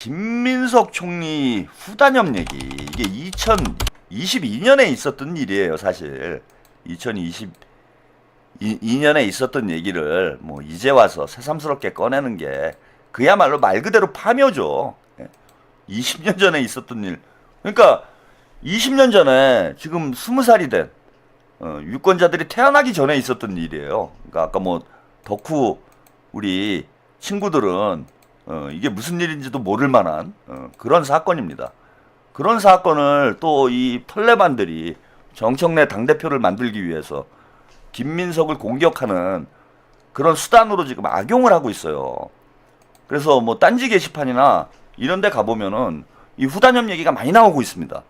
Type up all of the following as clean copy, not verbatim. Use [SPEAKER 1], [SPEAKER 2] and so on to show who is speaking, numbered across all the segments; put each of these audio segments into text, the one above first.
[SPEAKER 1] 김민석 총리 후단협 얘기, 이게 2022년에 있었던 일이에요. 사실 2022년에 있었던 얘기를 뭐 이제 와서 새삼스럽게 꺼내는 게 그야말로 말 그대로 파묘죠. 20년 전에 있었던 일. 그러니까 20년 전에 지금 20살이 된 유권자들이 태어나기 전에 있었던 일이에요. 그러니까 아까 뭐 덕후 우리 친구들은 이게 무슨 일인지도 모를 만한 그런 사건입니다. 그런 사건을 또 이 털레반들이 정청래 당대표를 만들기 위해서 김민석을 공격하는 그런 수단으로 지금 악용을 하고 있어요. 그래서 뭐 딴지 게시판이나 이런 데 가보면은 이 후단협 얘기가 많이 나오고 있습니다.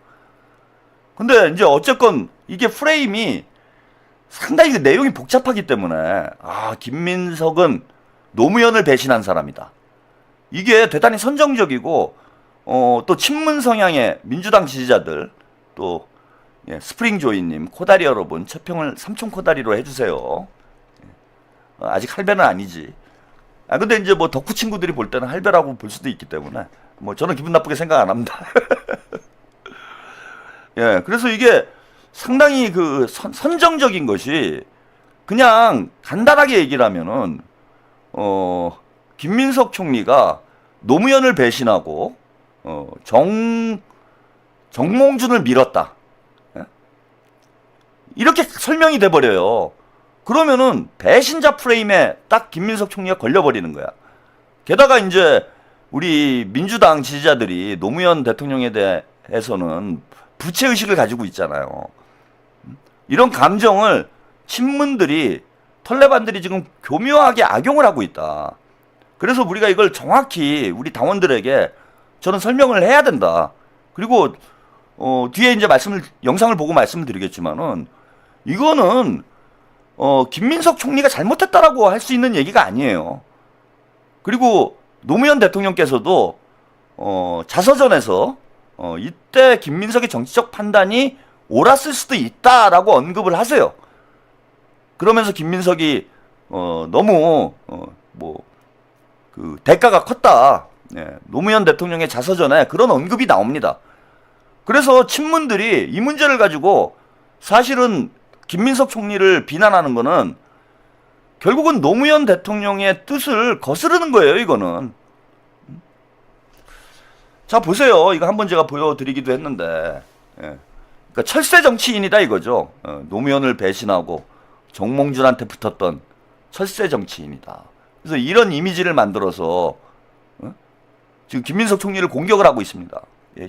[SPEAKER 1] 근데 이제 어쨌건 이게 프레임이 상당히 그 내용이 복잡하기 때문에 김민석은 노무현을 배신한 사람이다. 이게 대단히 선정적이고 또 친문 성향의 민주당 지지자들 또 스프링조이님 코다리 여러분 채평을 삼촌 코다리로 해주세요. 아직 할배는 아니지. 근데 이제 뭐 덕후 친구들이 볼 때는 할배라고 볼 수도 있기 때문에 뭐 저는 기분 나쁘게 생각 안 합니다. 그래서 이게 상당히 그 선정적인 것이 그냥 간단하게 얘기를 하면은 김민석 총리가 노무현을 배신하고 정몽준을 밀었다. 이렇게 설명이 돼 버려요. 그러면은 배신자 프레임에 딱 김민석 총리가 걸려버리는 거야. 게다가 이제 우리 민주당 지지자들이 노무현 대통령에 대해서는 부채의식을 가지고 있잖아요. 이런 감정을 친문들이 털레반들이 지금 교묘하게 악용을 하고 있다. 그래서 우리가 이걸 정확히 우리 당원들에게 저는 설명을 해야 된다. 그리고 뒤에 이제 영상을 보고 말씀을 드리겠지만은 이거는 김민석 총리가 잘못했다라고 할 수 있는 얘기가 아니에요. 그리고 노무현 대통령께서도 자서전에서 이때 김민석의 정치적 판단이 옳았을 수도 있다라고 언급을 하세요. 그러면서 김민석이 너무 그 대가가 컸다. 노무현 대통령의 자서전에 그런 언급이 나옵니다. 그래서 친문들이 이 문제를 가지고 사실은 김민석 총리를 비난하는 거는 결국은 노무현 대통령의 뜻을 거스르는 거예요, 이거는. 자, 보세요. 이거 한번 제가 보여드리기도 했는데. 그러니까 철새 정치인이다 이거죠. 노무현을 배신하고 정몽준한테 붙었던 철새 정치인이다. 그래서 이런 이미지를 만들어서 지금 김민석 총리를 공격을 하고 있습니다.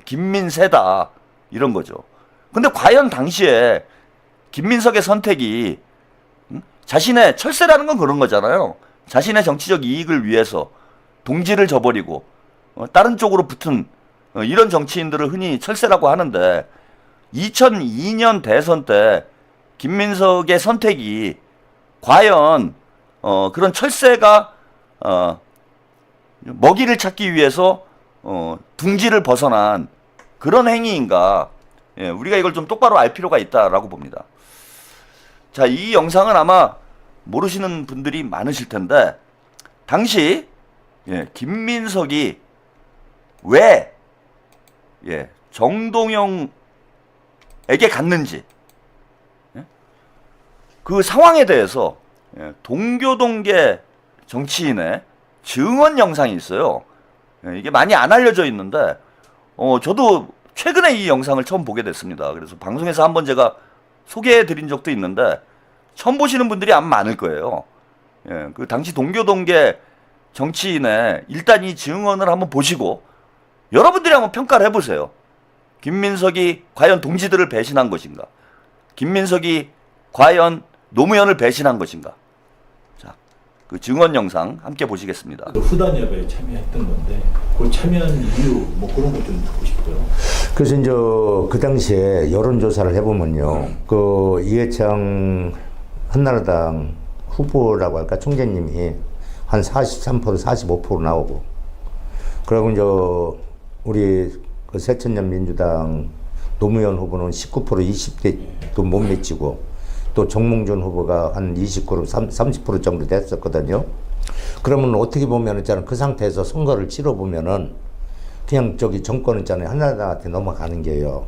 [SPEAKER 1] 김민세다 이런 거죠. 근데 과연 당시에 김민석의 선택이 자신의 철새라는 건 그런 거잖아요. 자신의 정치적 이익을 위해서 동지를 저버리고 다른 쪽으로 붙은 이런 정치인들을 흔히 철새라고 하는데 2002년 대선 때 김민석의 선택이 과연 그런 철새가 먹이를 찾기 위해서 둥지를 벗어난 그런 행위인가? 우리가 이걸 좀 똑바로 알 필요가 있다라고 봅니다. 자, 이 영상은 아마 모르시는 분들이 많으실 텐데 당시 김민석이 왜 정동영에게 갔는지 그 상황에 대해서 동교동계 정치인의 증언 영상이 있어요. 이게 많이 안 알려져 있는데 저도 최근에 이 영상을 처음 보게 됐습니다. 그래서 방송에서 한번 제가 소개해 드린 적도 있는데 처음 보시는 분들이 아마 많을 거예요. 그 당시 동교동계 정치인의 일단 이 증언을 한번 보시고 여러분들이 한번 평가를 해보세요. 김민석이 과연 동지들을 배신한 것인가? 김민석이 과연 노무현을 배신한 것인가? 자, 그 증언 영상 함께 보시겠습니다.
[SPEAKER 2] 후단협에 참여했던 건데 그 참여한 이유 뭐 그런 거 좀 듣고 싶고요.
[SPEAKER 3] 그래서 이제 그 당시에 여론조사를 해보면요, 그 이해창 한나라당 후보라고 할까 총재님이 한 43%, 45% 나오고, 그리고 이제 우리 그 새천년 민주당 노무현 후보는 19%, 20대도 못 미치고, 또 정몽준 후보가 한 29%, 30% 정도 됐었거든요. 그러면 어떻게 보면 있잖아, 그 상태에서 선거를 치러보면은 그냥 저기 정권 있잖아요. 한나라당한테 넘어가는 게요.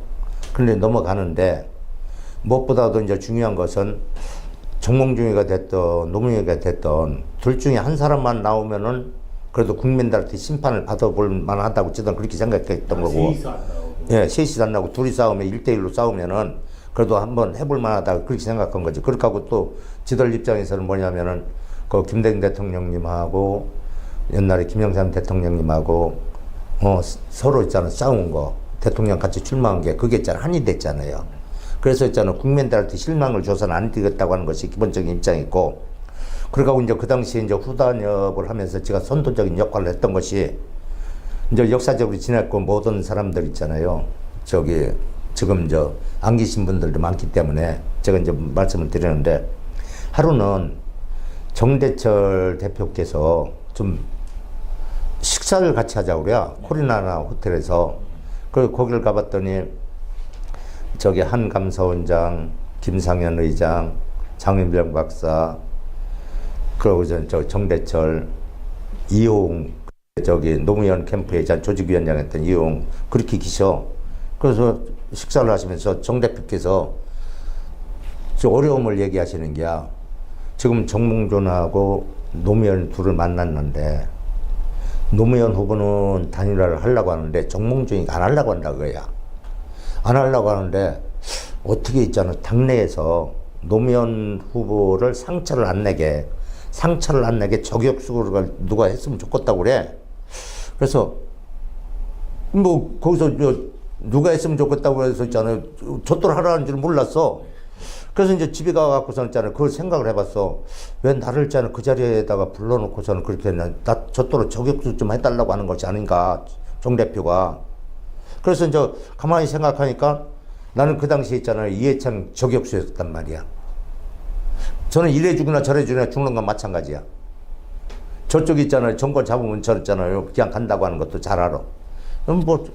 [SPEAKER 3] 그런데 넘어가는데 무엇보다도 이제 중요한 것은 정몽준이가 됐던 노무현이가 됐던 둘 중에 한 사람만 나오면은 그래도 국민들한테 심판을 받아볼 만하다고 저는 그렇게 생각했던 거고.
[SPEAKER 2] 세이스 안 나오고.
[SPEAKER 3] 예, 셋이 안 나고 둘이 싸우면 1대1로 싸우면은 그래도 한번 해볼 만하다 그렇게 생각한 거지. 그렇게 하고 또 지들 입장에서는 뭐냐면은 그 김대중 대통령님하고 옛날에 김영삼 대통령님하고 서로 있잖아 싸운 거 대통령 같이 출마한 게 그게 있잖아 한이 됐잖아요. 그래서 있잖아 국민들한테 실망을 줘서는 안 되겠다고 하는 것이 기본적인 입장이고 그러고 이제 그 당시에 이제 후단협을 하면서 제가 선도적인 역할을 했던 것이 이제 역사적으로 지냈고 모든 사람들 있잖아요. 저기 지금 안 계신 분들도 많기 때문에 제가 이제 말씀을 드리는데 하루는 정대철 대표께서 좀 식사를 같이 하자고 그래요. 코리나나 호텔에서. 그리고 거기를 가봤더니 저기 한감사원장, 김상현 의장, 장윤병 박사, 그리고 저 정대철, 이용 저기 노무현 캠프에 조직위원장 했던 이용 그렇게 계셔. 그래서 식사를 하시면서 정 대표께서 저 어려움을 얘기하시는 게야. 지금 정몽준하고 노무현 둘을 만났는데 노무현 후보는 단일화를 하려고 하는데 정몽준이 안 하려고 한다고 거야. 안 하려고 하는데 어떻게 있잖아. 당내에서 노무현 후보를 상처를 안 내게 저격수를 누가 했으면 좋겠다고 그래. 그래서 뭐 거기서 누가 했으면 좋겠다고 해서 있잖아요. 저토록 하라는 줄 몰랐어. 그래서 이제 집에 가갖고서는 있잖아요. 그걸 생각을 해봤어. 왜 나를 있잖아요. 그 자리에다가 불러놓고서는 그렇게 나 저토록 저격수 좀 해달라고 하는 것이 아닌가. 정 대표가. 그래서 이제 가만히 생각하니까 나는 그 당시에 있잖아요. 이해창 저격수였단 말이야. 저는 이래 죽으나 저래 죽으나 죽는 건 마찬가지야. 저쪽 있잖아요. 정권 잡으면 저 있잖아요. 그냥 간다고 하는 것도 잘 알아. 한번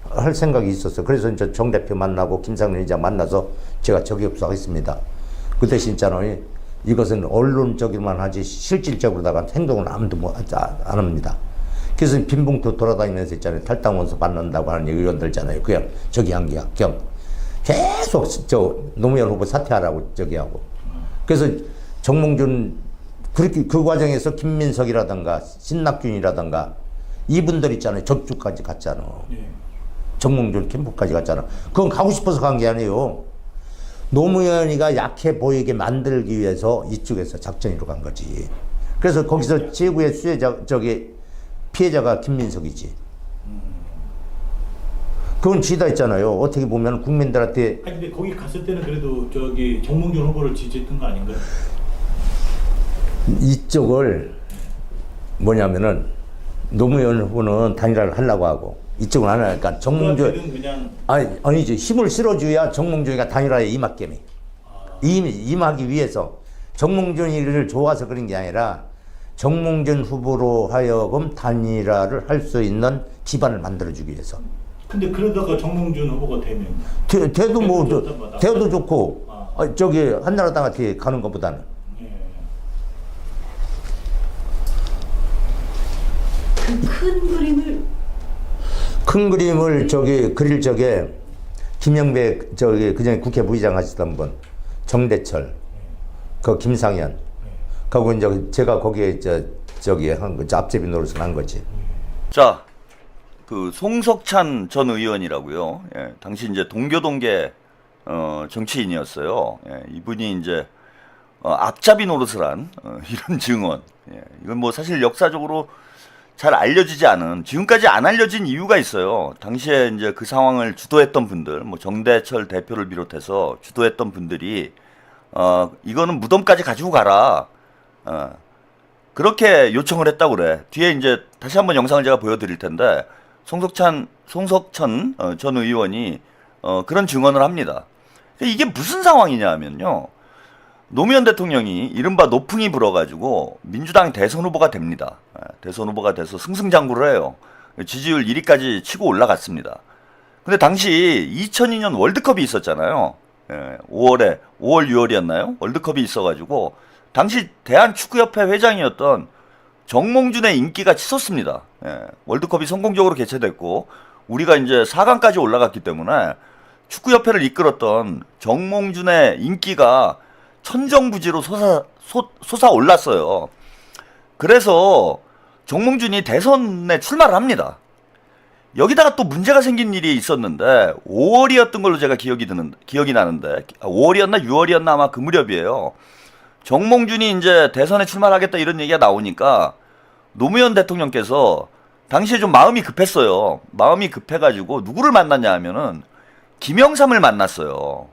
[SPEAKER 3] 할 생각이 있었어. 그래서 이제 정 대표 만나고 김상현 의장 만나서 제가 저격수 하겠습니다. 그 대신 있잖아요. 이것은 언론적으로만 하지 실질적으로다가 행동은 아무도 안 합니다. 그래서 빈봉투 돌아다니면서 있잖아요. 탈당원서 받는다고 하는 의원들 있잖아요. 그냥 저기 한 게야. 그냥 계속 노무현 후보 사퇴하라고 저기 하고. 그래서 정몽준 그렇게 그 과정에서 김민석이라든가 신낙균이라든가 이분들 있잖아요. 저쪽까지 갔잖아.
[SPEAKER 2] 예.
[SPEAKER 3] 정몽준 캠프까지 갔잖아. 그건 가고 싶어서 간 게 아니에요. 노무현이가 약해 보이게 만들기 위해서 이쪽에서 작전으로 간 거지. 그래서 거기서 최고의 피해자가 김민석이지. 그건 쥐다 있잖아요. 어떻게 보면 국민들한테.
[SPEAKER 2] 아니 근데 거기 갔을 때는 그래도 저기 정몽준 후보를 지지했던 거 아닌가요?
[SPEAKER 3] 이쪽을 뭐냐면은 노무현 후보는 단일화를 하려고 하고 이쪽은 안 하니까 정몽준
[SPEAKER 2] 그냥
[SPEAKER 3] 아니지 힘을 실어줘야 정몽준이가 단일화에 임하겠니. 임하기 위해서 정몽준이를 좋아서 그런 게 아니라 정몽준 후보로 하여금 단일화를 할 수 있는 기반을 만들어주기 위해서.
[SPEAKER 2] 근데 그러다가 정몽준 후보가 되면
[SPEAKER 3] 대도 뭐
[SPEAKER 2] 좋다마다.
[SPEAKER 3] 대도 좋고 저기 한나라당한테 가는 것보다는.
[SPEAKER 2] 예.
[SPEAKER 4] 큰 그림을
[SPEAKER 3] 저기 그릴 적에 김영배 저기 그전에 국회 부의장 하시던 분 정대철 그 김상현 그리고 이제 제가 거기에 저기 한 거 앞제비 노릇을 한 거지.
[SPEAKER 1] 자, 그 송석찬 전 의원이라고요. 예, 당시 이제 동교동계 정치인이었어요. 예, 이분이 이제 앞잡이 노릇을 한 이런 증언. 예, 이건 뭐 사실 역사적으로 잘 알려지지 않은, 지금까지 안 알려진 이유가 있어요. 당시에 이제 그 상황을 주도했던 분들, 뭐 정대철 대표를 비롯해서 주도했던 분들이 이거는 무덤까지 가지고 가라. 그렇게 요청을 했다고 그래. 뒤에 이제 다시 한번 영상을 제가 보여드릴 텐데 송석천 전 의원이 그런 증언을 합니다. 이게 무슨 상황이냐 하면요. 노무현 대통령이 이른바 노풍이 불어가지고 민주당 대선 후보가 됩니다. 대선 후보가 돼서 승승장구를 해요. 지지율 1위까지 치고 올라갔습니다. 근데 당시 2002년 월드컵이 있었잖아요. 5월, 6월이었나요? 월드컵이 있어가지고 당시 대한축구협회 회장이었던 정몽준의 인기가 치솟습니다. 예, 월드컵이 성공적으로 개최됐고 우리가 이제 4강까지 올라갔기 때문에 축구협회를 이끌었던 정몽준의 인기가 천정부지로 솟아올랐어요. 그래서 정몽준이 대선에 출마를 합니다. 여기다가 또 문제가 생긴 일이 있었는데 5월이었던 걸로 제가 기억이 나는데 5월이었나 6월이었나 아마 그 무렵이에요. 정몽준이 이제 대선에 출마하겠다 이런 얘기가 나오니까 노무현 대통령께서 당시에 좀 마음이 급했어요. 마음이 급해가지고 누구를 만났냐 하면은 김영삼을 만났어요.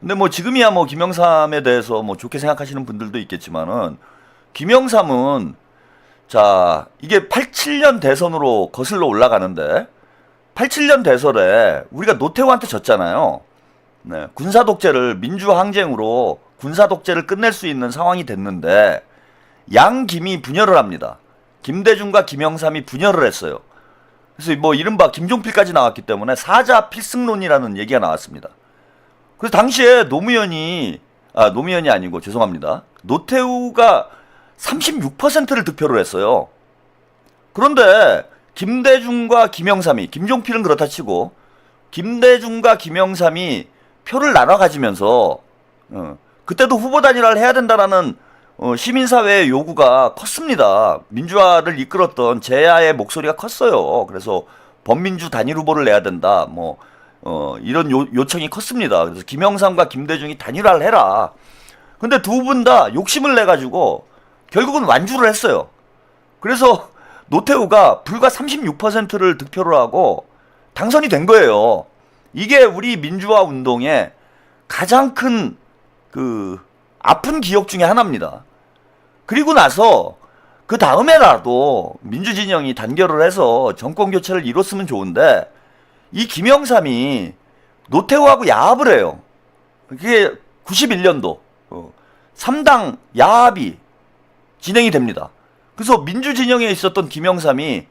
[SPEAKER 1] 근데 뭐 지금이야 뭐 김영삼에 대해서 뭐 좋게 생각하시는 분들도 있겠지만은 김영삼은 자 이게 87년 대선으로 거슬러 올라가는데 87년 대선에 우리가 노태우한테 졌잖아요. 네, 군사독재를 민주항쟁으로 군사독재를 끝낼 수 있는 상황이 됐는데 양김이 분열을 합니다. 김대중과 김영삼이 분열을 했어요. 그래서 뭐 이른바 김종필까지 나왔기 때문에 사자 필승론이라는 얘기가 나왔습니다. 그래서 당시에 노무현이 아니고 죄송합니다. 노태우가 36%를 득표를 했어요. 그런데 김대중과 김영삼이 김종필은 그렇다 치고 김대중과 김영삼이 표를 나눠 가지면서 그때도 후보 단일화를 해야 된다라는 시민사회의 요구가 컸습니다. 민주화를 이끌었던 제야의 목소리가 컸어요. 그래서 범민주 단일 후보를 내야 된다. 뭐 이런 요청이 컸습니다. 그래서 김영삼과 김대중이 단일화를 해라. 근데 두 분 다 욕심을 내 가지고 결국은 완주를 했어요. 그래서 노태우가 불과 36%를 득표를 하고 당선이 된 거예요. 이게 우리 민주화 운동의 가장 큰 아픈 기억 중에 하나입니다. 그리고 나서 그 다음에라도 민주진영이 단결을 해서 정권 교체를 이뤘으면 좋은데 이 김영삼이 노태우하고 야합을 해요. 그게 91년도 3당 야합이 진행이 됩니다. 그래서 민주진영에 있었던 김영삼이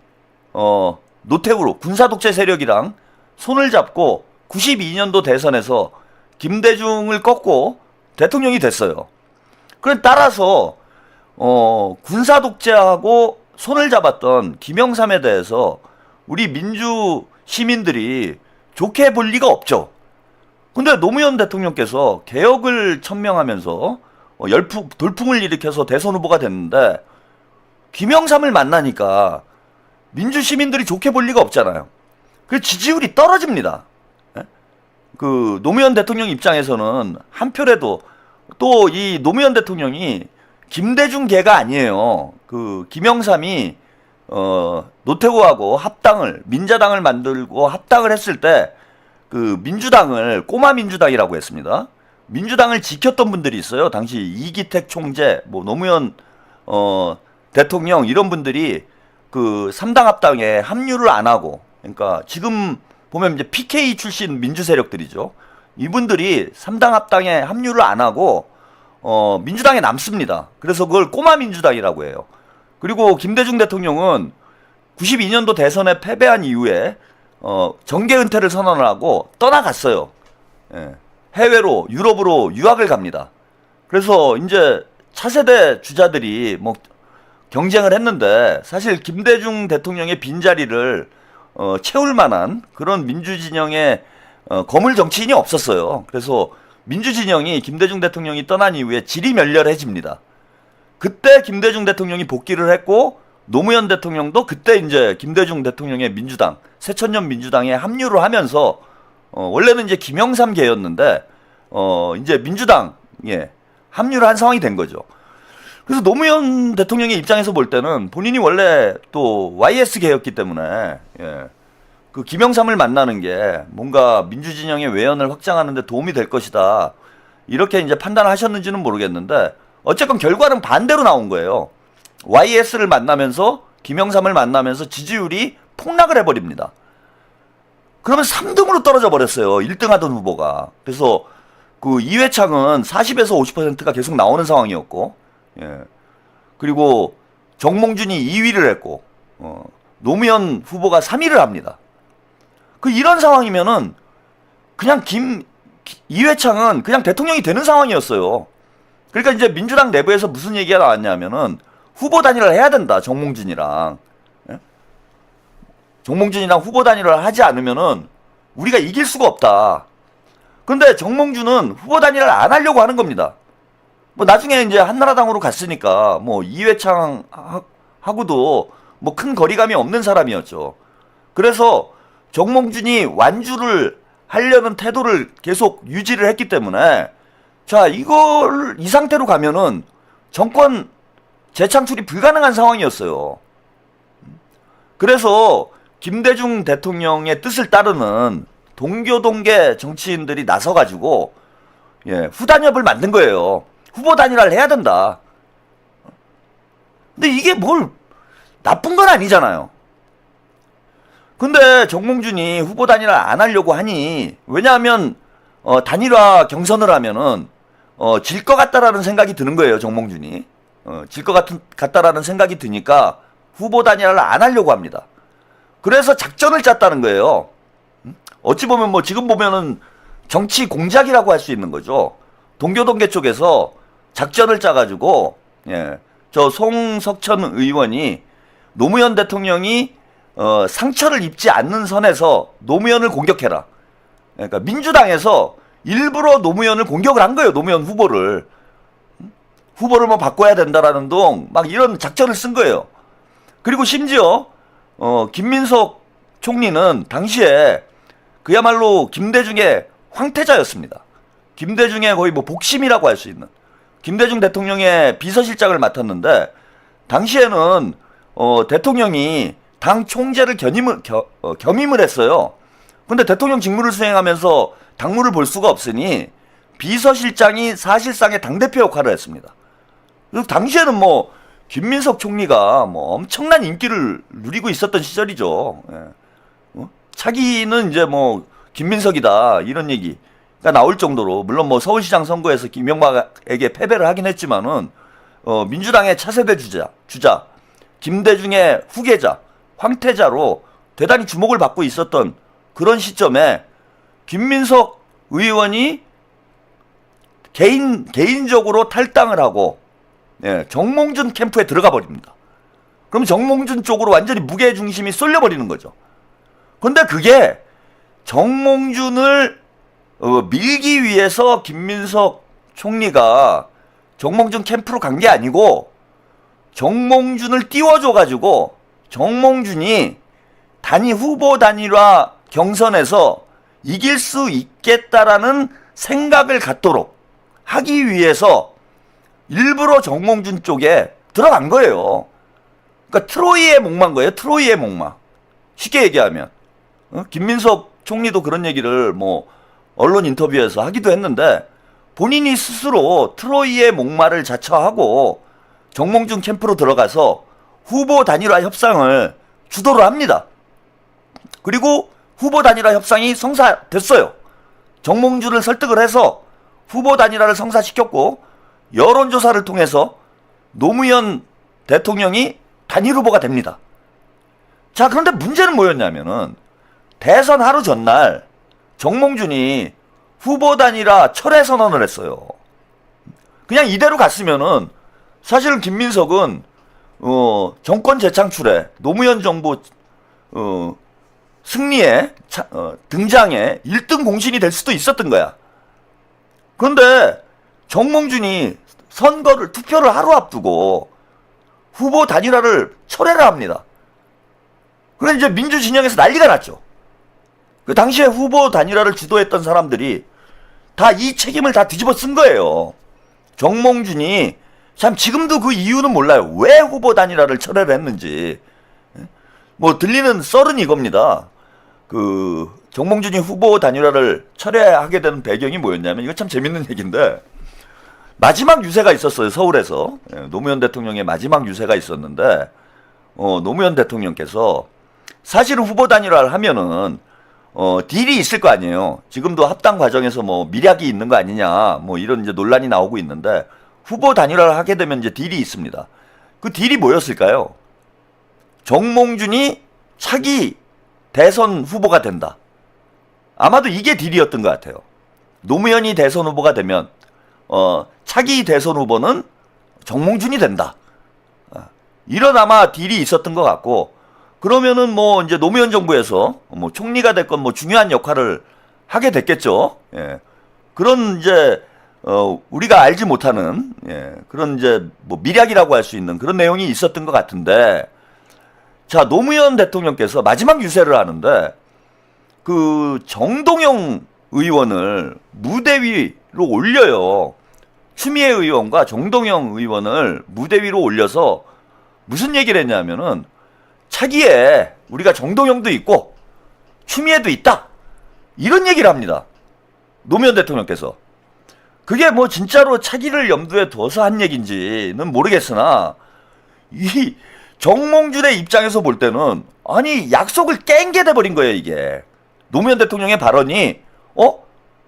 [SPEAKER 1] 노태우로 군사독재 세력이랑 손을 잡고 92년도 대선에서 김대중을 꺾고 대통령이 됐어요. 그래 따라서 군사독재하고 손을 잡았던 김영삼에 대해서 우리 민주 시민들이 좋게 볼 리가 없죠. 근데 노무현 대통령께서 개혁을 천명하면서 돌풍을 일으켜서 대선 후보가 됐는데 김영삼을 만나니까 민주 시민들이 좋게 볼 리가 없잖아요. 그 지지율이 떨어집니다. 그 노무현 대통령 입장에서는 한 표라도 또 이 노무현 대통령이 김대중계가 아니에요. 그 김영삼이 노태우하고 민자당을 만들고 합당을 했을 때 그 민주당을 꼬마 민주당이라고 했습니다. 민주당을 지켰던 분들이 있어요. 당시 이기택 총재, 뭐 노무현 대통령 이런 분들이 그 3당 합당에 합류를 안 하고, 그러니까 지금 보면 이제 PK 출신 민주 세력들이죠. 이분들이 3당 합당에 합류를 안 하고 민주당에 남습니다. 그래서 그걸 꼬마 민주당이라고 해요. 그리고 김대중 대통령은 92년도 대선에 패배한 이후에 정계 은퇴를 선언을 하고 떠나갔어요. 예. 해외로 유럽으로 유학을 갑니다. 그래서 이제 차세대 주자들이 뭐 경쟁을 했는데 사실 김대중 대통령의 빈자리를 채울 만한 그런 민주진영의 거물 정치인이 없었어요. 그래서 민주진영이 김대중 대통령이 떠난 이후에 지리멸렬해집니다. 그때 김대중 대통령이 복귀를 했고 노무현 대통령도 그때 이제 김대중 대통령의 민주당, 새천년 민주당에 합류를 하면서 원래는 이제 김영삼계였는데 이제 민주당에 합류를 한 상황이 된 거죠. 그래서 노무현 대통령의 입장에서 볼 때는 본인이 원래 또 YS계였기 때문에 그 김영삼을 만나는 게 뭔가 민주진영의 외연을 확장하는 데 도움이 될 것이다. 이렇게 이제 판단을 하셨는지는 모르겠는데 어쨌건 결과는 반대로 나온 거예요. YS를 만나면서 김영삼을 만나면서 지지율이 폭락을 해버립니다. 그러면 3등으로 떨어져 버렸어요. 1등 하던 후보가. 그래서 그 이회창은 40에서 50%가 계속 나오는 상황이었고, 그리고 정몽준이 2위를 했고, 노무현 후보가 3위를 합니다. 그 이런 상황이면은 그냥 이회창은 그냥 대통령이 되는 상황이었어요. 그러니까 이제 민주당 내부에서 무슨 얘기가 나왔냐면은 후보 단일화를 해야 된다. 정몽준이랑. 예? 정몽준이랑 후보 단일화를 하지 않으면은 우리가 이길 수가 없다. 근데 정몽준은 후보 단일화를 안 하려고 하는 겁니다. 뭐 나중에 이제 한나라당으로 갔으니까 뭐 이회창 하고도 뭐 큰 거리감이 없는 사람이었죠. 그래서 정몽준이 완주를 하려는 태도를 계속 유지를 했기 때문에 자, 이 상태로 가면은 정권 재창출이 불가능한 상황이었어요. 그래서 김대중 대통령의 뜻을 따르는 동교동계 정치인들이 나서가지고 후단협을 만든 거예요. 후보 단일화를 해야 된다. 근데 이게 뭘 나쁜 건 아니잖아요. 근데 정몽준이 후보 단일화 안 하려고 하니 왜냐하면 단일화 경선을 하면은 질 것 같다라는 생각이 드는 거예요. 정몽준이 질 것 같다라는 생각이 드니까 후보 단일화를 안 하려고 합니다. 그래서 작전을 짰다는 거예요. 어찌 보면 뭐 지금 보면은 정치 공작이라고 할 수 있는 거죠. 동교동계 쪽에서 작전을 짜가지고 저 송석천 의원이 노무현 대통령이 상처를 입지 않는 선에서 노무현을 공격해라. 그러니까 민주당에서 일부러 노무현을 공격을 한 거예요. 노무현 후보를 뭐 바꿔야 된다라는 둥 막 이런 작전을 쓴 거예요. 그리고 심지어 김민석 총리는 당시에 그야말로 김대중의 황태자였습니다. 김대중의 거의 뭐 복심이라고 할 수 있는 김대중 대통령의 비서실장을 맡았는데 당시에는 대통령이 당 총재를 겸임을 했어요. 근데 대통령 직무를 수행하면서 당무를 볼 수가 없으니 비서실장이 사실상의 당대표 역할을 했습니다. 그리고 당시에는 뭐 김민석 총리가 뭐 엄청난 인기를 누리고 있었던 시절이죠. 차기는 이제 뭐 김민석이다 이런 얘기가 나올 정도로 물론 뭐 서울시장 선거에서 김영박에게 패배를 하긴 했지만은 민주당의 차세대 주자 김대중의 후계자 황태자로 대단히 주목을 받고 있었던 그런 시점에 김민석 의원이 개인적으로 탈당을 하고 정몽준 캠프에 들어가 버립니다. 그럼 정몽준 쪽으로 완전히 무게 중심이 쏠려 버리는 거죠. 근데 그게 정몽준을 밀기 위해서 김민석 총리가 정몽준 캠프로 간 게 아니고 정몽준을 띄워줘가지고 정몽준이 후보 단일화 경선에서 이길 수 있겠다라는 생각을 갖도록 하기 위해서 일부러 정몽준 쪽에 들어간 거예요. 그러니까 트로이의 목마인 거예요. 트로이의 목마. 쉽게 얘기하면 김민석 총리도 그런 얘기를 뭐 언론 인터뷰에서 하기도 했는데 본인이 스스로 트로이의 목마를 자처하고 정몽준 캠프로 들어가서 후보 단일화 협상을 주도를 합니다. 그리고 후보 단일화 협상이 성사됐어요. 정몽준을 설득을 해서 후보 단일화를 성사시켰고 여론조사를 통해서 노무현 대통령이 단일 후보가 됩니다. 자, 그런데 문제는 뭐였냐면은 대선 하루 전날 정몽준이 후보 단일화 철회 선언을 했어요. 그냥 이대로 갔으면은 사실은 김민석은 정권 재창출에 노무현 정부 승리에 등장에 1등 공신이 될 수도 있었던 거야. 그런데 정몽준이 투표를 하루 앞두고 후보 단일화를 철회를 합니다. 그래서 이제 민주 진영에서 난리가 났죠. 그 당시에 후보 단일화를 주도했던 사람들이 다 이 책임을 다 뒤집어 쓴 거예요. 정몽준이 참 지금도 그 이유는 몰라요. 왜 후보 단일화를 철회를 했는지. 뭐 들리는 썰은 이겁니다. 정몽준이 후보 단일화를 철회하게 된 배경이 뭐였냐면 이거 참 재밌는 얘기인데 마지막 유세가 있었어요. 서울에서. 노무현 대통령의 마지막 유세가 있었는데 노무현 대통령께서 사실은 후보 단일화를 하면은 딜이 있을 거 아니에요. 지금도 합당 과정에서 뭐 미략이 있는 거 아니냐 뭐 이런 이제 논란이 나오고 있는데 후보 단일화를 하게 되면 이제 딜이 있습니다. 그 딜이 뭐였을까요? 정몽준이 차기 대선 후보가 된다. 아마도 이게 딜이었던 것 같아요. 노무현이 대선 후보가 되면 차기 대선 후보는 정몽준이 된다. 이런 아마 딜이 있었던 것 같고, 그러면은 뭐 이제 노무현 정부에서 뭐 총리가 됐건 뭐 중요한 역할을 하게 됐겠죠. 예. 그런 이제 우리가 알지 못하는 그런 이제 뭐 미략이라고 할 수 있는 그런 내용이 있었던 것 같은데, 자, 노무현 대통령께서 마지막 유세를 하는데 그 정동영 의원을 무대 위로 올려요. 추미애 의원과 정동영 의원을 무대 위로 올려서 무슨 얘기를 했냐면은 차기에 우리가 정동영도 있고 추미애도 있다, 이런 얘기를 합니다. 노무현 대통령께서. 그게 뭐 진짜로 차기를 염두에 둬서 한 얘기인지는 모르겠으나, 이 정몽준의 입장에서 볼 때는 아니 약속을 깬 게 돼버린 거예요. 이게 노무현 대통령의 발언이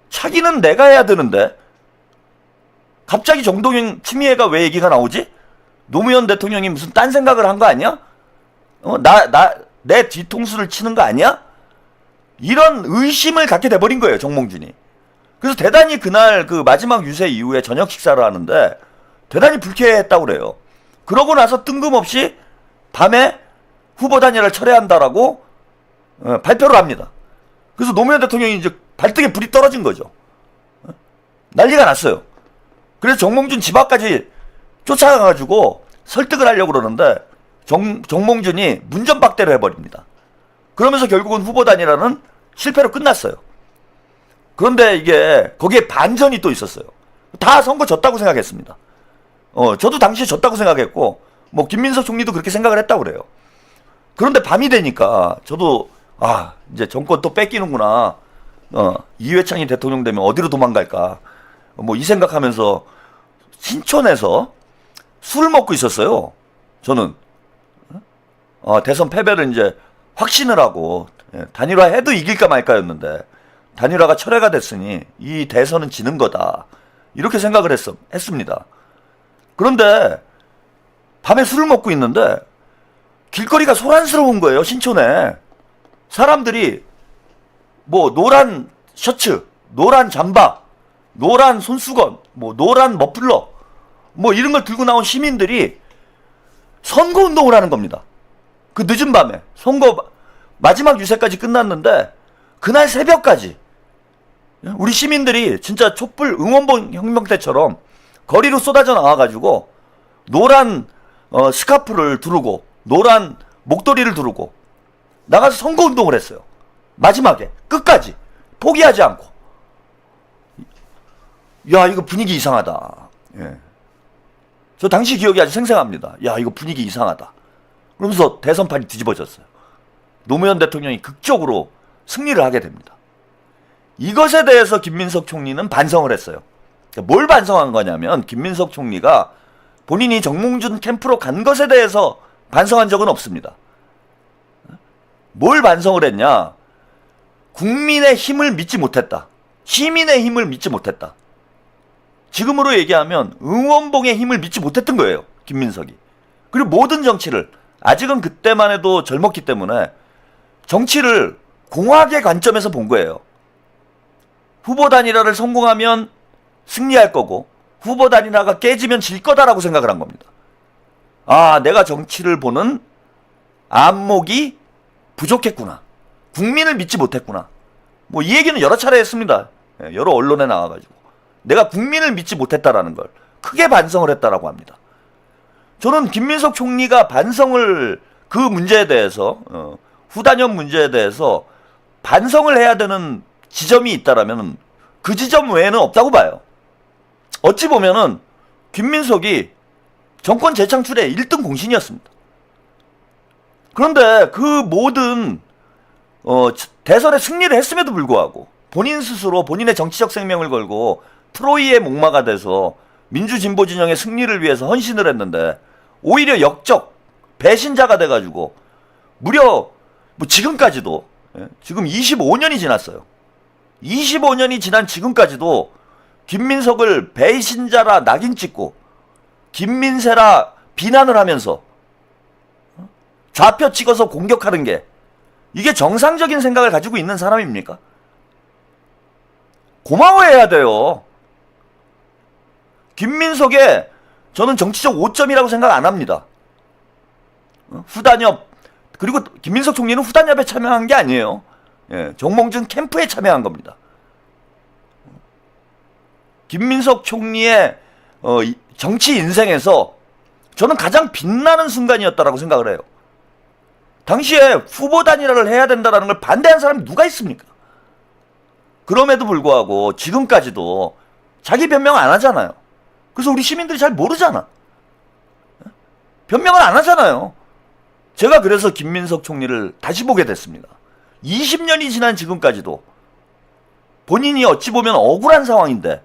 [SPEAKER 1] 차기는 내가 해야 되는데 갑자기 정동영 추미애가 왜 얘기가 나오지? 노무현 대통령이 무슨 딴 생각을 한 거 아니야? 내 뒤통수를 치는 거 아니야? 이런 의심을 갖게 돼버린 거예요, 정몽준이. 그래서 대단히 그날 그 마지막 유세 이후에 저녁 식사를 하는데 대단히 불쾌했다고 그래요. 그러고 나서 뜬금없이 밤에 후보 단일화를 철회한다라고 발표를 합니다. 그래서 노무현 대통령이 이제 발등에 불이 떨어진 거죠. 난리가 났어요. 그래서 정몽준 집 앞까지 쫓아가가지고 설득을 하려고 그러는데 정몽준이 문전박대를 해버립니다. 그러면서 결국은 후보 단일화는 실패로 끝났어요. 그런데 이게 거기에 반전이 또 있었어요. 다 선거 졌다고 생각했습니다. 저도 당시에 졌다고 생각했고 뭐 김민석 총리도 그렇게 생각을 했다고 그래요. 그런데 밤이 되니까 저도 이제 정권 또 뺏기는구나. 이회창이 대통령 되면 어디로 도망갈까. 뭐 이 생각하면서 신촌에서 술을 먹고 있었어요. 저는 대선 패배를 이제 확신을 하고 단일화 해도 이길까 말까였는데 단일화가 철회가 됐으니 이 대선은 지는 거다, 이렇게 생각을 했습니다. 그런데 밤에 술을 먹고 있는데 길거리가 소란스러운 거예요. 신촌에 사람들이 뭐 노란 셔츠, 노란 잠바, 노란 손수건, 뭐 노란 머플러, 뭐 이런 걸 들고 나온 시민들이 선거운동을 하는 겁니다. 그 늦은 밤에 선거 마지막 유세까지 끝났는데 그날 새벽까지 우리 시민들이 진짜 촛불 응원봉 혁명 때처럼 거리로 쏟아져 나와가지고 노란 스카프를 두르고 노란 목도리를 두르고 나가서 선거운동을 했어요. 마지막에 끝까지 포기하지 않고. 야, 이거 분위기 이상하다. 저 당시 기억이 아주 생생합니다. 야, 이거 분위기 이상하다. 그러면서 대선판이 뒤집어졌어요. 노무현 대통령이 극적으로 승리를 하게 됩니다. 이것에 대해서 김민석 총리는 반성을 했어요. 뭘 반성한 거냐면 김민석 총리가 본인이 정몽준 캠프로 간 것에 대해서 반성한 적은 없습니다. 뭘 반성을 했냐? 국민의 힘을 믿지 못했다. 시민의 힘을 믿지 못했다. 지금으로 얘기하면 응원봉의 힘을 믿지 못했던 거예요, 김민석이. 그리고 모든 정치를, 아직은 그때만 해도 젊었기 때문에 정치를 공학의 관점에서 본 거예요. 후보 단일화를 성공하면 승리할 거고 후보 단일화가 깨지면 질 거다라고 생각을 한 겁니다. 내가 정치를 보는 안목이 부족했구나. 국민을 믿지 못했구나. 뭐 이 얘기는 여러 차례 했습니다. 여러 언론에 나와가지고. 내가 국민을 믿지 못했다라는 걸 크게 반성을 했다라고 합니다. 저는 김민석 총리가 반성을, 그 문제에 대해서 후단협 문제에 대해서 반성을 해야 되는 지점이 있다라면 그 지점 외에는 없다고 봐요. 어찌 보면은 김민석이 정권 재창출의 1등 공신이었습니다. 그런데 그 모든 대선에 승리를 했음에도 불구하고 본인 스스로 본인의 정치적 생명을 걸고 트로이의 목마가 돼서 민주진보 진영의 승리를 위해서 헌신을 했는데 오히려 역적 배신자가 돼가지고 무려 뭐 지금까지도, 지금 25년이 지났어요. 25년이 지난 지금까지도 김민석을 배신자라 낙인 찍고 김민세라 비난을 하면서 좌표 찍어서 공격하는 게 이게 정상적인 생각을 가지고 있는 사람입니까? 고마워해야 돼요. 김민석의 저는 정치적 오점이라고 생각 안 합니다. 후단협, 그리고 김민석 총리는 후단협에 참여한 게 아니에요. 예, 정몽준 캠프에 참여한 겁니다. 김민석 총리의 정치 인생에서 저는 가장 빛나는 순간이었다라고 생각을 해요. 당시에 후보 단일화를 해야 된다는 걸 반대한 사람이 누가 있습니까? 그럼에도 불구하고 지금까지도 자기 변명 안 하잖아요. 그래서 우리 시민들이 잘 모르잖아. 변명을 안 하잖아요. 제가 그래서 김민석 총리를 다시 보게 됐습니다. 20년이 지난 지금까지도 본인이 어찌 보면 억울한 상황인데,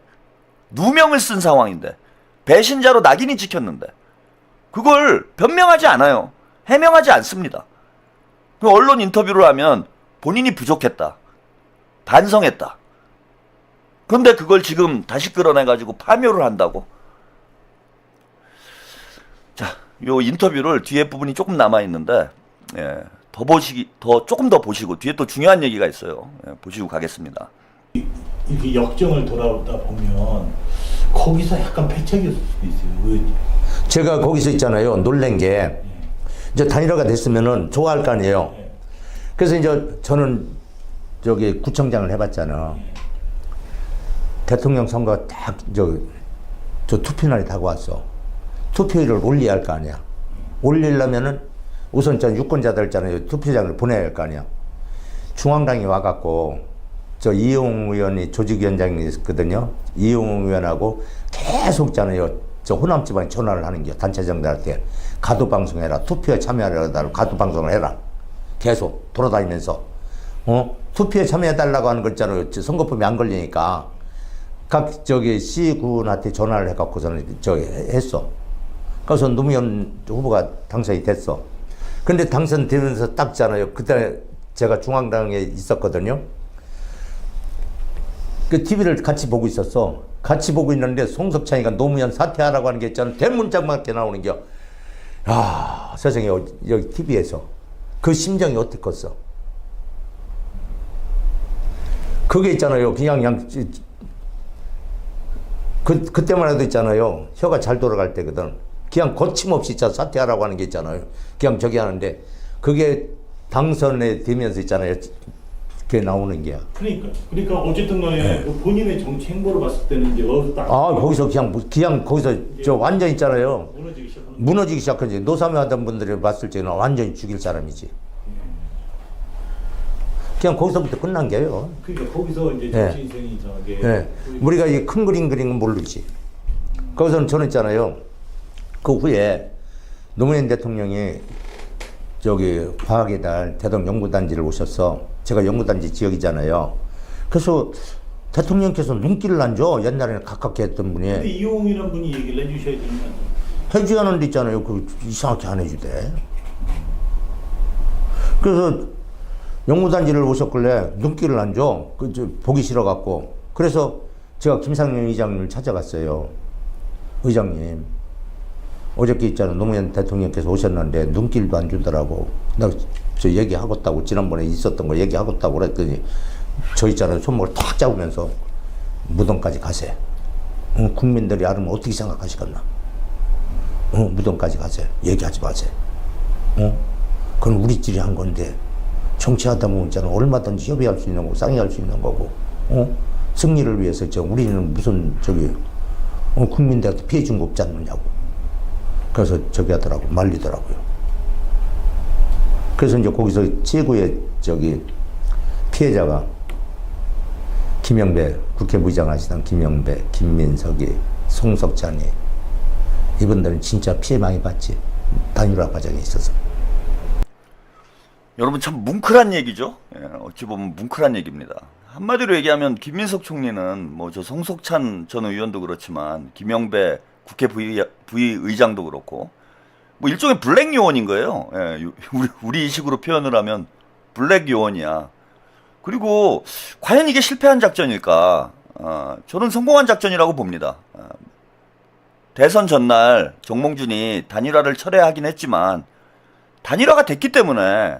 [SPEAKER 1] 누명을 쓴 상황인데, 배신자로 낙인이 찍혔는데 그걸 변명하지 않아요. 해명하지 않습니다. 그 언론 인터뷰를 하면 본인이 부족했다, 반성했다. 그런데 그걸 지금 다시 끌어내가지고 파묘를 한다고? 자, 요 인터뷰를 뒤에 부분이 조금 남아있는데, 예, 조금 더 보시고, 뒤에 또 중요한 얘기가 있어요. 예, 보시고 가겠습니다.
[SPEAKER 2] 이렇게 역정을 돌아오다 보면 거기서 약간 패착이었을 수도 있어요.
[SPEAKER 3] 제가 거기서 있잖아요. 놀란 게 이제 단일화가 됐으면은 좋아할 거 아니에요. 그래서 이제 저는 저기 구청장을 해봤잖아. 대통령 선거 딱 저 투표날이 다가왔어. 투표율을 올려야 할 거 아니야. 올리려면은 우선 전 유권자들 있잖아요. 투표장을 보내야 할 거 아니야. 중앙당이 와갖고 저 이용 의원이 조직위원장이 있었거든요. 이용 의원하고 계속 있잖아요. 저 호남 지방에 전화를 하는 게 단체장들한테 가두 방송해라. 투표에 참여하려다 가두 방송을 해라. 계속 돌아다니면서 투표에 참여해달라고 하는 거 있잖아요. 선거법이 안 걸리니까 각 저기 시군한테 전화를 해갖고서는 저기 했어. 그래서 노무현 후보가 당선이 됐어. 근데 당선되면서 딱 있잖아요. 그때 제가 중앙당에 있었거든요. 그 TV를 같이 보고 있었어. 같이 보고 있는데 송석찬이가 노무현 사퇴하라고 하는 게 있잖아. 대문짝맞게 나오는 게. 야, 세상에 여기 TV에서. 그 심정이 어떻게 컸어? 그게 있잖아요. 그냥 그때만 해도 있잖아요. 혀가 잘 돌아갈 때거든. 그냥 거침없이 사퇴하라고 하는 게 있잖아요. 그냥 저기 하는데 그게 당선에 되면서 있잖아요. 그게 나오는 게야.
[SPEAKER 2] 그러니까 어쨌든 간에 본인의 정치 행보를 봤을 때는 이제 거기서 딱
[SPEAKER 3] 거기서 그냥 거기서 저 완전 있잖아요.
[SPEAKER 2] 무너지기 시작하는
[SPEAKER 3] 거지. 노사모하던 분들이 봤을 때는 완전히 죽일 사람이지. 그냥 거기서부터 끝난 게요.
[SPEAKER 2] 그러니까 거기서 이제 정치 인생이 이상하게.
[SPEAKER 3] 네. 우리가 이 큰 그림 그리는 건 모르지. 거기서는 저는 있잖아요. 그 후에 노무현 대통령이 저기 과학의 달 대동 연구단지를 오셔서 제가 연구단지 지역이잖아요. 그래서 대통령께서 눈길을 안 줘. 옛날에는 가깝게 했던 분이.
[SPEAKER 2] 근데 이용이라는 분이 얘기를 해주셔야 되는 거 아니에요?
[SPEAKER 3] 해줘야 하는 데 있잖아요. 그 이상하게 안 해주대. 그래서 연구단지를 오셨길래 눈길을 안 줘. 보기 싫어갖고. 그래서 제가 김상현 의장님을 찾아갔어요. 의장님, 어저께 있잖아. 노무현 대통령께서 오셨는데 눈길도 안 주더라고. 나 저 얘기하겠다고 지난번에 있었던 거 얘기하겠다고 그랬더니 저 있잖아요. 손목을 탁 잡으면서 무덤까지 가세요. 국민들이 알으면 어떻게 생각하시겠나. 무덤까지 가세요. 얘기하지 마세요. 그건 우리끼리 한 건데 정치하다 보면 있잖아. 얼마든지 협의할 수 있는 거고 상의할 수 있는 거고 승리를 위해서 우리는 무슨 국민들한테 피해 준 거 없지 않느냐고. 그래서 저기 하더라고. 말리더라고요. 그래서 이제 거기서 최고의 피해자가 김영배, 국회부의장 하시던 김영배, 김민석이, 송석찬이, 이분들은 진짜 피해 많이 봤지. 단일화 과정에 있어서.
[SPEAKER 1] 여러분 참 뭉클한 얘기죠. 예, 어찌 보면 뭉클한 얘기입니다. 한마디로 얘기하면 김민석 총리는 뭐 저 송석찬 전 의원도 그렇지만 김영배 국회 부의장도 그렇고 뭐 일종의 블랙 요원인 거예요. 예, 우리 식으로 표현을 하면 블랙 요원이야. 그리고 과연 이게 실패한 작전일까? 저는 성공한 작전이라고 봅니다. 대선 전날 정몽준이 단일화를 철회하긴 했지만 단일화가 됐기 때문에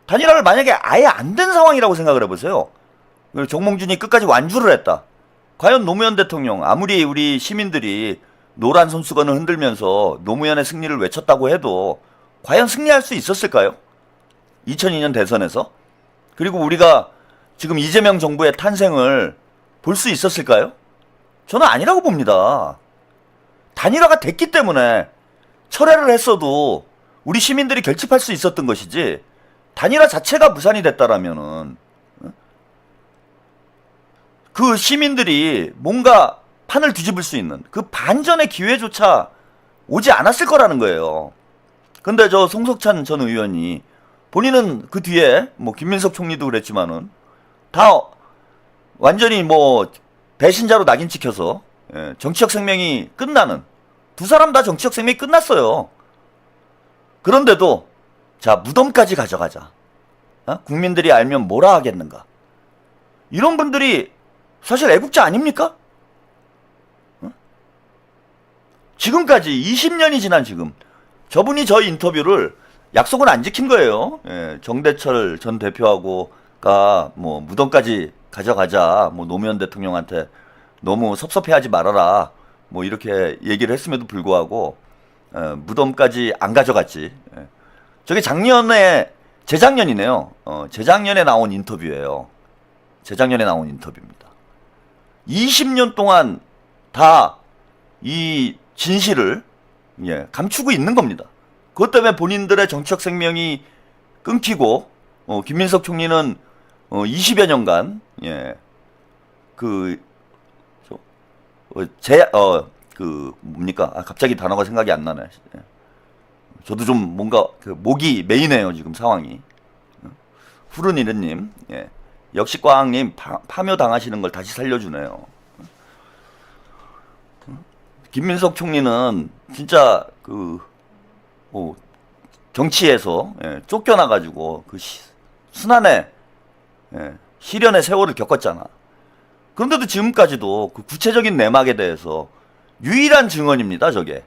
[SPEAKER 1] 단일화를 만약에 아예 안 된 상황이라고 생각을 해보세요. 정몽준이 끝까지 완주를 했다. 과연 노무현 대통령, 아무리 우리 시민들이 노란 손수건을 흔들면서 노무현의 승리를 외쳤다고 해도 과연 승리할 수 있었을까요? 2002년 대선에서? 그리고 우리가 지금 이재명 정부의 탄생을 볼 수 있었을까요? 저는 아니라고 봅니다. 단일화가 됐기 때문에 철회를 했어도 우리 시민들이 결집할 수 있었던 것이지, 단일화 자체가 무산이 됐다라면은 그 시민들이 뭔가 판을 뒤집을 수 있는 그 반전의 기회조차 오지 않았을 거라는 거예요. 근데 저 송석찬 전 의원이 본인은 그 뒤에 뭐 김민석 총리도 그랬지만은 다 완전히 뭐 배신자로 낙인 찍혀서 정치적 생명이 끝나는, 두 사람 다 정치적 생명이 끝났어요. 그런데도 자, 무덤까지 가져가자. 국민들이 알면 뭐라 하겠는가. 이런 분들이 사실 애국자 아닙니까? 지금까지 20년이 지난 지금 저분이 저 인터뷰를 약속은 안 지킨 거예요. 정대철 전 대표하고가 뭐 무덤까지 가져가자, 뭐 노무현 대통령한테 너무 섭섭해하지 말아라, 뭐 이렇게 얘기를 했음에도 불구하고 무덤까지 안 가져갔지. 저게 재작년이네요. 재작년에 나온 인터뷰예요. 재작년에 나온 인터뷰입니다. 20년 동안 다 이 진실을 감추고 있는 겁니다. 그것 때문에 본인들의 정치적 생명이 끊기고, 김민석 총리는 20여 년간 갑자기 단어가 생각이 안 나네. 저도 좀 뭔가 목이 메이네요 지금 상황이. 푸른이르님, 역시 꽝님 파묘 당하시는 걸 다시 살려주네요. 김민석 총리는 진짜 정치에서 쫓겨나가지고 그 순환의 시련의 세월을 겪었잖아. 그런데도 지금까지도 그 구체적인 내막에 대해서 유일한 증언입니다. 저게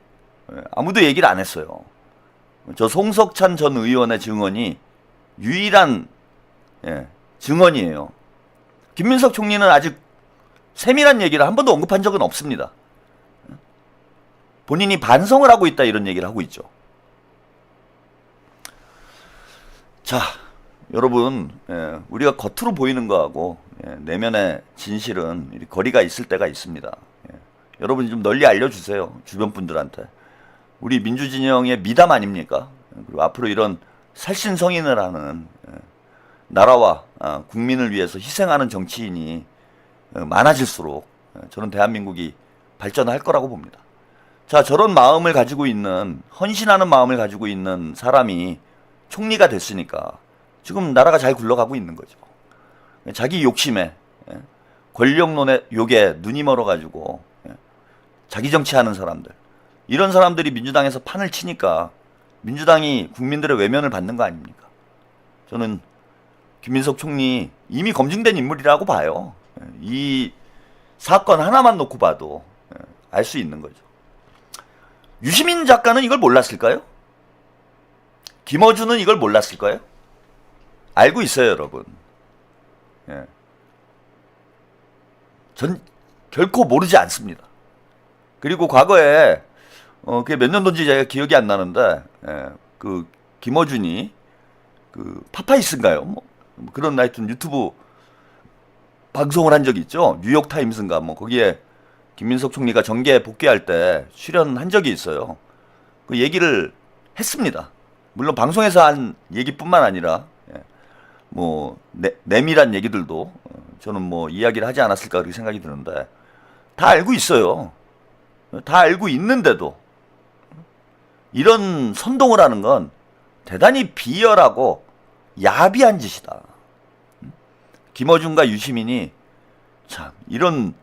[SPEAKER 1] 아무도 얘기를 안 했어요. 저 송석찬 전 의원의 증언이 유일한 증언이에요. 김민석 총리는 아직 세밀한 얘기를 한 번도 언급한 적은 없습니다. 본인이 반성을 하고 있다 이런 얘기를 하고 있죠. 자, 여러분, 우리가 겉으로 보이는 거하고 내면의 진실은 거리가 있을 때가 있습니다. 여러분 좀 널리 알려주세요. 주변 분들한테. 우리 민주진영의 미담 아닙니까? 그리고 앞으로 이런 살신성인을 하는 나라와 국민을 위해서 희생하는 정치인이 많아질수록 저는 대한민국이 발전할 거라고 봅니다. 자, 저런 마음을 가지고 있는, 헌신하는 마음을 가지고 있는 사람이 총리가 됐으니까 지금 나라가 잘 굴러가고 있는 거죠. 자기 욕심에, 권력론의 욕에 눈이 멀어가지고 자기 정치하는 사람들, 이런 사람들이 민주당에서 판을 치니까 민주당이 국민들의 외면을 받는 거 아닙니까? 저는 김민석 총리 이미 검증된 인물이라고 봐요. 이 사건 하나만 놓고 봐도 알 수 있는 거죠. 유시민 작가는 이걸 몰랐을까요? 김어준은 이걸 몰랐을까요? 알고 있어요, 여러분. 전 결코 모르지 않습니다. 그리고 과거에 그게 몇 년도인지 제가 기억이 안 나는데 그 김어준이 그 파파이스인가요? 뭐 그런 하여튼 유튜브 방송을 한 적이 있죠. 뉴욕타임스인가 뭐 거기에 김민석 총리가 정계 복귀할 때 출연한 적이 있어요. 그 얘기를 했습니다. 물론 방송에서 한 얘기뿐만 아니라 뭐 내밀한 얘기들도 저는 뭐 이야기를 하지 않았을까 그렇게 생각이 드는데 다 알고 있어요. 다 알고 있는데도 이런 선동을 하는 건 대단히 비열하고 야비한 짓이다. 김어준과 유시민이 참 이런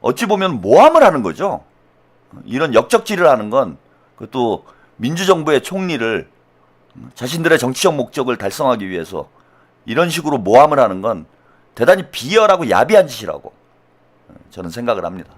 [SPEAKER 1] 어찌 보면 모함을 하는 거죠. 이런 역적질을 하는 건 그것도 민주정부의 총리를 자신들의 정치적 목적을 달성하기 위해서 이런 식으로 모함을 하는 건 대단히 비열하고 야비한 짓이라고 저는 생각을 합니다.